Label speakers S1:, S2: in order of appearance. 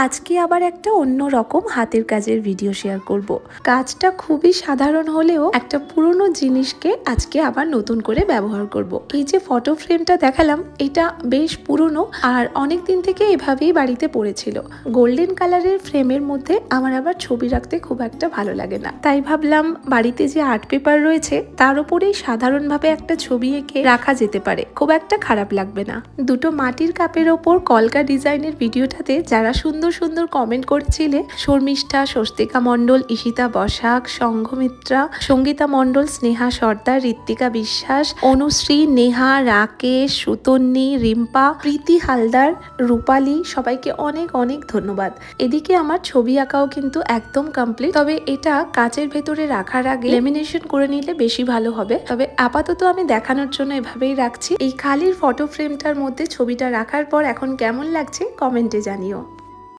S1: আজকে আবার একটা অন্য রকম হাতের কাজের ভিডিও শেয়ার করব। কাজটা খুবই সাধারণ হলেও একটা পুরনো জিনিসকে আজকে আবার নতুন করে ব্যবহার করব। এই যে ফটো ফ্রেমটা দেখালাম, এটা বেশ পুরনো আর অনেক দিন থেকে এভাবেই বাড়িতে পড়েছিল। গোল্ডেন কালারের ফ্রেমের মধ্যে আমার আবার ছবি রাখতে খুব একটা ভালো লাগে না, তাই ভাবলাম বাড়িতে যে আর্ট পেপার রয়েছে তার উপরেই সাধারণভাবে একটা ছবি এঁকে রাখা যেতে পারে, খুব একটা খারাপ লাগবে না। দুটো মাটির কাপের ওপর কলকা ডিজাইনের ভিডিওটাতে যারা সুন্দর সুন্দর কমেন্ট করেছিলে, শর্মিষ্ঠা, স্বস্তিকা মণ্ডল, ঈশিতা বসাক, সংঘমিত্রা, সঙ্গীতা মণ্ডল, স্নেহা সর্দার, ঋত্বিকা বিশ্বাস, অনুশ্রী, নেহা, রাকেশ, সুতন্নি, রিম্পা, প্রীতি হালদার, রূপালী, সবাইকে অনেক অনেক ধন্যবাদ। এদিকে আমার ছবি আঁকাও কিন্তু একদম কমপ্লিট, তবে এটা কাচের ভেতরে রাখার আগে লেমিনেশন করে নিলে বেশি ভালো হবে। তবে আপাতত আমি দেখানোর জন্য এভাবেই রাখছি। এই খালির ফটো ফ্রেমটার মধ্যে ছবিটা রাখার পর এখন কেমন লাগছে কমেন্টে জানিও।